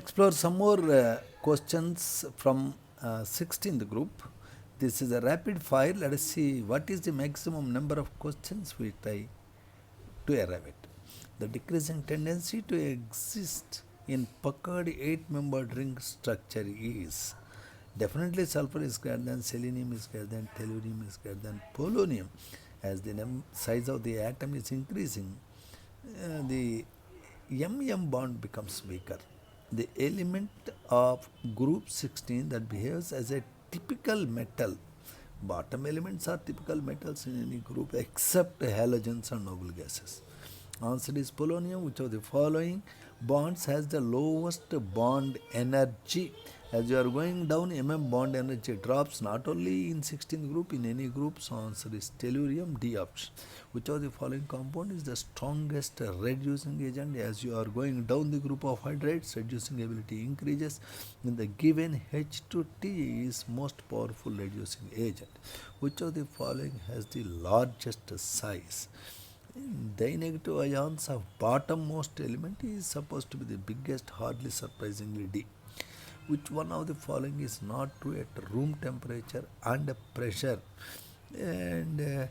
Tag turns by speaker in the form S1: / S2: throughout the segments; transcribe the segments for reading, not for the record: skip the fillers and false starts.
S1: explore some more questions from 16th group. This is a rapid fire. Let us see what is the maximum number of questions we try to arrive at. The decreasing tendency to exist in puckered 8-membered ring structure is definitely sulfur is greater than selenium is greater than tellurium is greater than polonium. As the size of the atom is increasing, the MM bond becomes weaker. The element of group 16 that behaves as a typical metal. Bottom elements are typical metals in any group except halogens and noble gases. Answer is polonium. Which of the following bonds has the lowest bond energy? As you are going down, bond energy drops not only in 16th group, in any group. So answer is tellurium, D option. Which of the following compound is the strongest reducing agent? As you are going down the group of hydrates, reducing ability increases. In the given H2T is most powerful reducing agent. Which of the following has the largest size? Dinegative ions of bottommost element is supposed to be the biggest, hardly surprisingly D. Which one of the following is not true at room temperature and pressure? And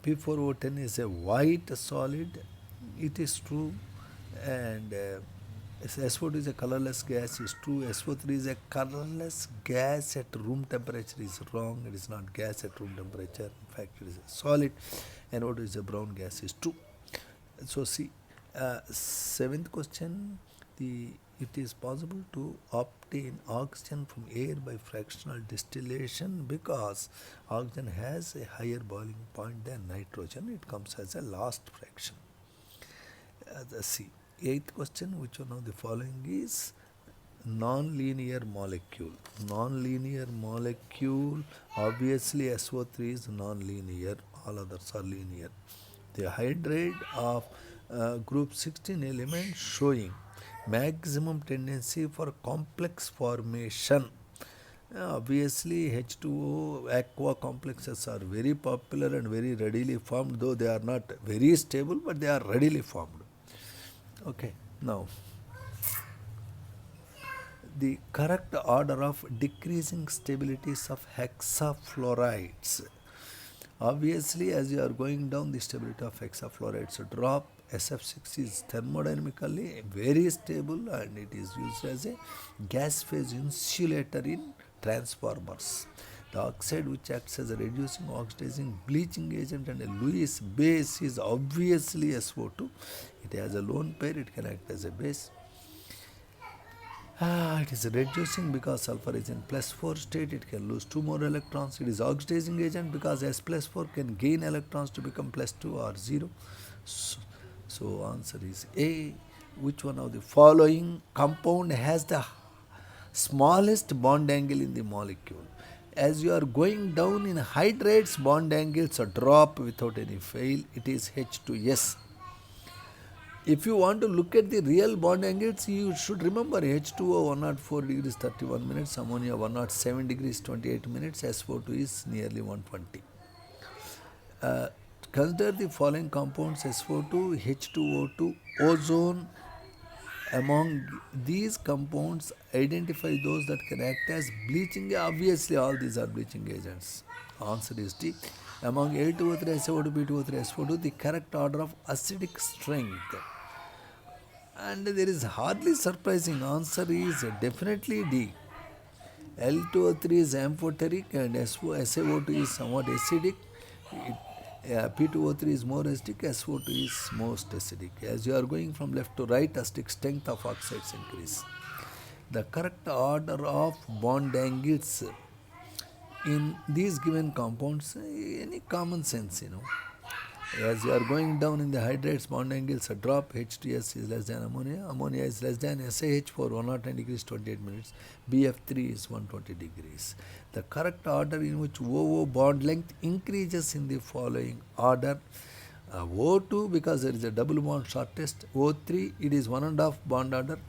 S1: P4O10 is a white solid. It is true. And SO2 is a colorless gas is true. SO3 is a colorless gas at room temperature is wrong. It is not gas at room temperature. In fact, it is a solid. NO2 is a brown gas is true. So see, seventh question, it is possible to obtain oxygen from air by fractional distillation because oxygen has a higher boiling point than nitrogen. It comes as a last fraction. See, eighth question, which one of the following is non-linear molecule? Non-linear molecule, obviously SO3 is non-linear, all others are linear. The hydrate of group 16 element showing maximum tendency for complex formation. Obviously H2O aqua complexes are very popular and very readily formed, though they are not very stable, but they are readily formed. Okay, now the correct order of decreasing stabilities of hexafluorides. Obviously, as you are going down, the stability of hexafluorides drop. SF6 is thermodynamically very stable and it is used as a gas phase insulator in transformers. The oxide, which acts as a reducing, oxidizing, bleaching agent and a Lewis base, is obviously SO2. It has a lone pair, it can act as a base. It is reducing because sulfur is in +4 state, it can lose 2 more electrons. It is oxidizing agent because S+4 can gain electrons to become +2 or 0. So answer is A. Which one of the following compound has the smallest bond angle in the molecule? As you are going down in hydrates, bond angles drop without any fail. It is H2S. If you want to look at the real bond angles, you should remember H2O 104 degrees 31 minutes, ammonia 107 degrees 28 minutes, SO2 is nearly 120. Consider the following compounds: SO2, H2O2, ozone. Among these compounds, identify those that can act as bleaching. Obviously, all these are bleaching agents. Answer is D. Among L2O3, SO2, P2O3, SO2, the correct order of acidic strength. And there is hardly surprising answer is definitely D. L2O3 is amphoteric and SO2 is somewhat acidic. P2O3 is more acidic, SO2 is most acidic. As you are going from left to right, acidic strength of oxides increase. The correct order of bond angles in these given compounds, any common sense, As you are going down in the hydrates, bond angles drop. H2S is less than ammonia. Ammonia is less than SAH for 109 degrees 28 minutes. BF3 is 120 degrees. The correct order in which OO bond length increases in the following order. O2 because there is a double bond shortest. O3 it is 1.5 bond order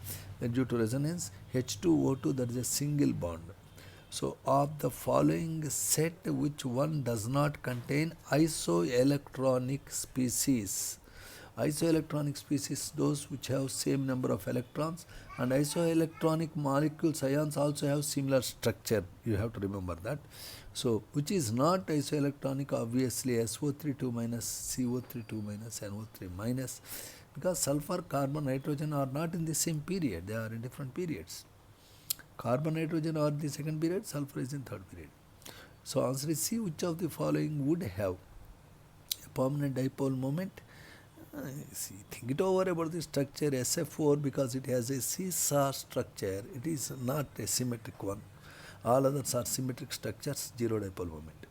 S1: due to resonance. H2O2 that is a single bond. So of the following set, which one does not contain isoelectronic species? Isoelectronic species, those which have same number of electrons, and isoelectronic molecules, ions, also have similar structure. You have to remember that. So, which is not isoelectronic, obviously SO32 minus, CO32 minus, NO3 minus, because sulfur, carbon, nitrogen are not in the same period, they are in different periods. Carbon, nitrogen are the second period, sulfur is in third period. So, answer is C. Which of the following would have a permanent dipole moment? See, think it over about the structure SF4, because it has a seesaw structure. It is not a symmetric one. All others are symmetric structures, zero dipole moment.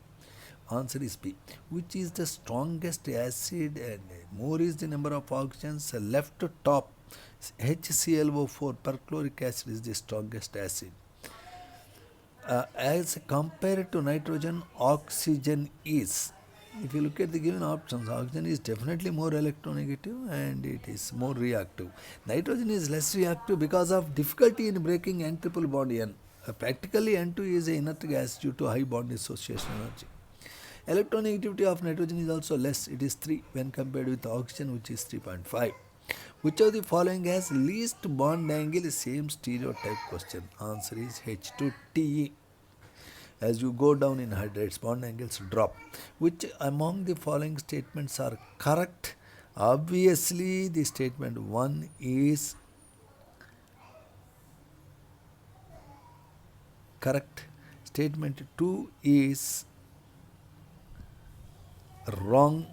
S1: Answer is B. Which is the strongest acid and more is the number of oxygens? Left top, HClO4, perchloric acid is the strongest acid. As compared to nitrogen, oxygen is. If you look at the given options, oxygen is definitely more electronegative and it is more reactive. Nitrogen is less reactive because of difficulty in breaking N triple bond N. Practically N2 is an inert gas due to high bond dissociation energy. Electronegativity of nitrogen is also less, it is 3 when compared with oxygen, which is 3.5. Which of the following has least bond angle? Same stereotype question. Answer is H2TE. As you go down in hydrates, bond angles drop. Which among the following statements are correct? Obviously, the statement 1 is correct. Statement 2 is wrong.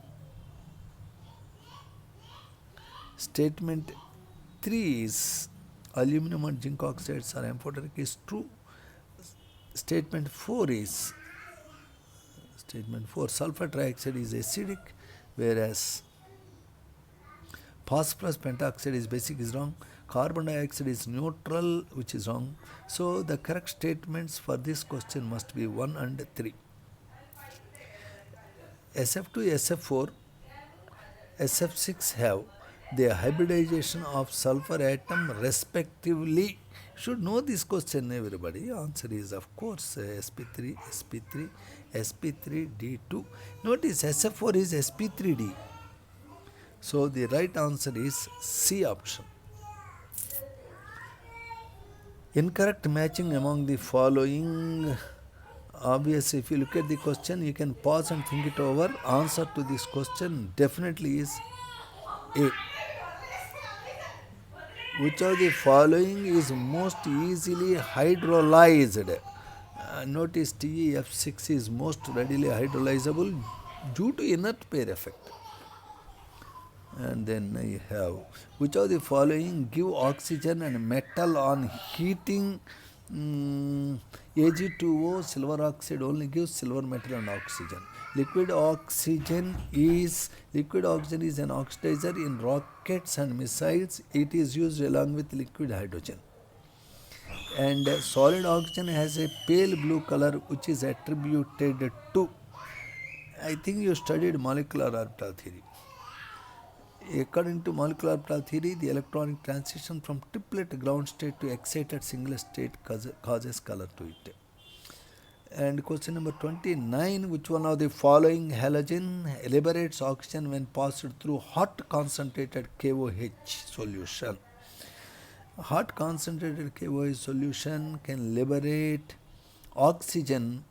S1: Statement 3 is aluminum and zinc oxides are amphoteric is true. Statement 4 is sulfur trioxide is acidic, whereas phosphorus pentoxide is basic is wrong. Carbon dioxide is neutral, which is wrong. So the correct statements for this question must be 1 and 3. SF2, SF4, SF6 have the hybridization of sulfur atom respectively. Should know this question, everybody. Answer is of course sp3, sp3, sp3d2. Notice SF4 is sp3d. So the right answer is C option. Incorrect matching among the following. Obviously, if you look at the question, you can pause and think it over. Answer to this question definitely is A. Which of the following is most easily hydrolyzed? Notice TeF6 is most readily hydrolyzable due to inert pair effect. And then I have, which of the following give oxygen and metal on heating? Ag2O, silver oxide only gives silver metal and oxygen. Liquid oxygen is an oxidizer in rockets and missiles. It is used along with liquid hydrogen. And solid oxygen has a pale blue color, which is attributed to, I think you studied molecular orbital theory. According to molecular orbital theory, the electronic transition from triplet ground state to excited singlet state causes color to it. And question number 29, which one of the following halogen liberates oxygen when passed through hot concentrated KOH solution? Hot concentrated KOH solution can liberate oxygen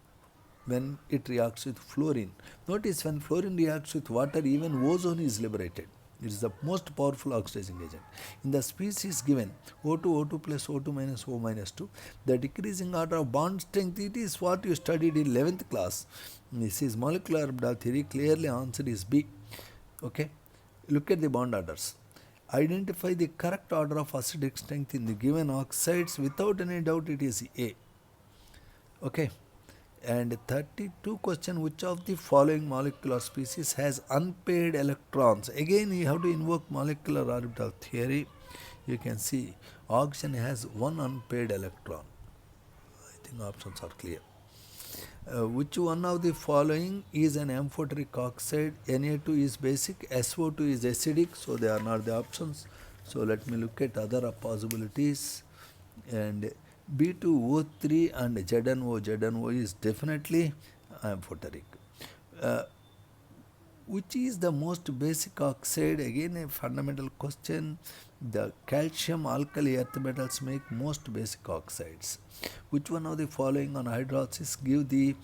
S1: when it reacts with fluorine. Notice when fluorine reacts with water, even ozone is liberated. It is the most powerful oxidizing agent. In the species given O2, O2 plus O2 minus O minus 2, the decreasing order of bond strength, it is what you studied in 11th class. This is molecular orbital theory. Clearly answer is B. Okay. Look at the bond orders. Identify the correct order of acidic strength in the given oxides. Without any doubt it is A. Okay. And 32 question, which of the following molecular species has unpaired electrons? Again you have to invoke molecular orbital theory. You can see oxygen has one unpaired electron. I think options are clear. Which one of the following is an amphoteric oxide? Na2 is basic, SO2 is acidic, so they are not the options. So let me look at other possibilities. And B2O3 and ZNO is definitely amphoteric. Which is the most basic oxide? Again, a fundamental question. The calcium alkali earth metals make most basic oxides. Which one of the following on hydrolysis give the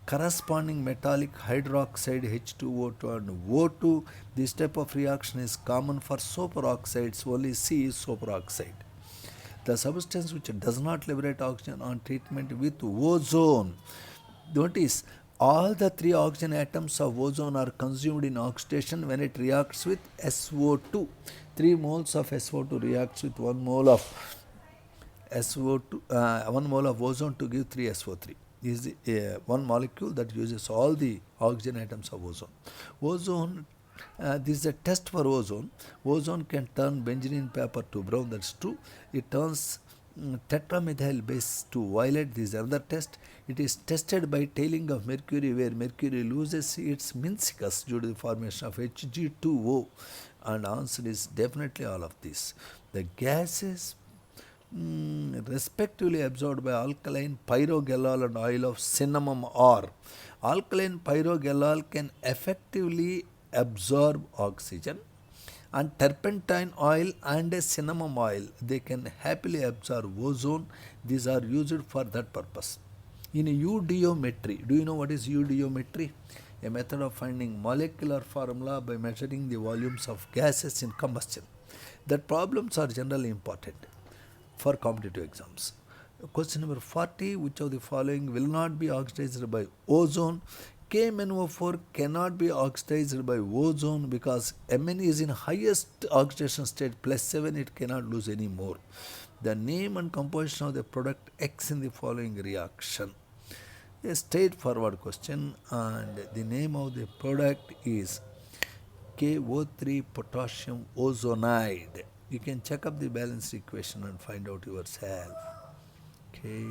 S1: corresponding metallic hydroxide H2O2 and O2? This type of reaction is common for superoxides. Only C is superoxide. The substance which does not liberate oxygen on treatment with ozone. Notice all the three oxygen atoms of ozone are consumed in oxidation when it reacts with SO2. 3 moles of SO2 reacts with 1 mole of SO2, 1 mole of ozone to give 3 SO3. This is one molecule that uses all the oxygen atoms of ozone. Ozone, this is a test for ozone. Ozone can turn benzene paper to brown, that's true. It turns tetramethyl base to violet, this is another test. It is tested by tailing of mercury, where mercury loses its minzicus due to the formation of Hg2O, and answer is definitely all of this. The gases respectively absorbed by alkaline pyrogallol and oil of cinnamon ore. Alkaline pyrogallol can effectively absorb oxygen, and turpentine oil and a cinnamon oil, they can happily absorb ozone. These are used for that purpose. In eudiometry, do you know what is eudiometry? A method of finding molecular formula by measuring the volumes of gases in combustion. That problems are generally important for competitive exams. Question number 40, which of the following will not be oxidized by ozone? KMnO4 cannot be oxidized by ozone because Mn is in highest oxidation state +7, it cannot lose any more. The name and composition of the product X in the following reaction. A straightforward question, and the name of the product is KO3 potassium ozonide. You can check up the balanced equation and find out yourself. Okay.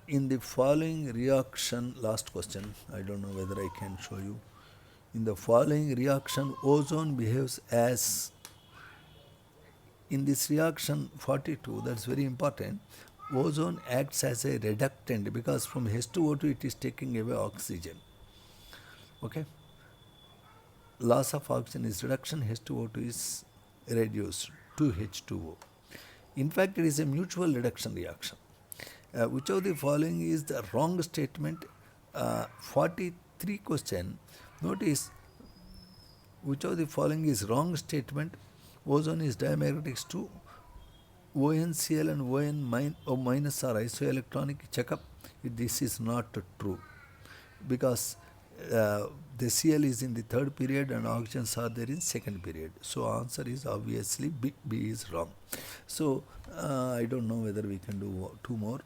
S1: In the following reaction, last question, I don't know whether I can show you. In the following reaction, ozone behaves as, in this reaction 42, that's very important, ozone acts as a reductant because from H2O2 it is taking away oxygen. Okay. Loss of oxygen is reduction, H2O2 is reduced to H2O. In fact, it is a mutual reduction reaction. Which of the following is the wrong statement? 43 question. Notice which of the following is wrong statement? Ozone is dimagnetics to OnCl and On minus are isoelectronic. Check up. This is not true because the Cl is in the third period and oxygens are there in second period. So answer is obviously B is wrong. So I don't know whether we can do two more.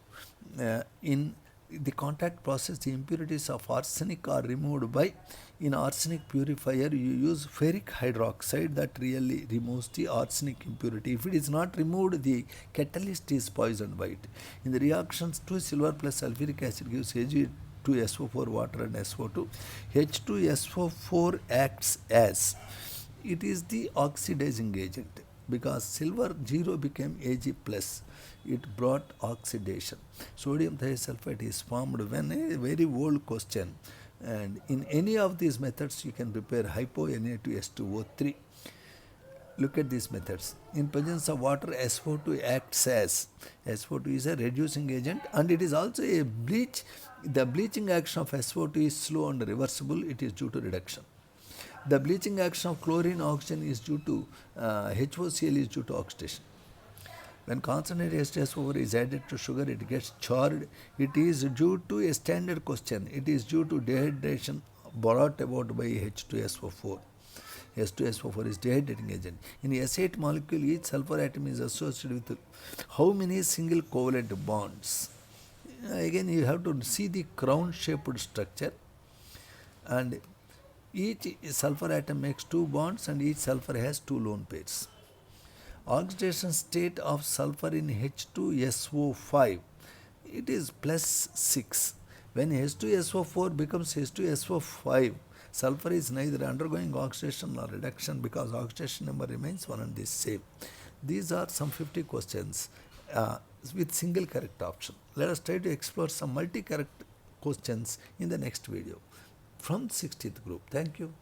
S1: In the contact process, the impurities of arsenic are removed by, in arsenic purifier you use ferric hydroxide that really removes the arsenic impurity. If it is not removed, the catalyst is poisoned by it. In the reactions, 2 silver plus sulfuric acid gives Ag2SO4 water and SO2. H2SO4 acts as, it is the oxidizing agent because silver 0 became Ag plus. It brought oxidation. Sodium thiosulfate is formed when a very old question, and in any of these methods you can prepare hypo Na2S2O3. Look at these methods. In presence of water, SO2 acts as, SO2 is a reducing agent and it is also a bleach. The bleaching action of SO2 is slow and reversible. It is due to reduction. The bleaching action of chlorine oxygen is due to HOCl is due to oxidation. When concentrated H2SO4 is added to sugar, it gets charred. It is due to a standard question. It is due to dehydration brought about by H2SO4. H2SO4 is dehydrating agent. In S8 molecule, each sulfur atom is associated with how many single covalent bonds? Again, you have to see the crown-shaped structure, and each sulfur atom makes 2 bonds and each sulfur has 2 lone pairs. Oxidation state of sulfur in H2SO5, it is +6. When H2SO4 becomes H2SO5, sulfur is neither undergoing oxidation nor reduction because oxidation number remains one and the same. These are some 50 questions. with single correct option. Let us try to explore some multi-correct questions in the next video from 16th group. Thank you.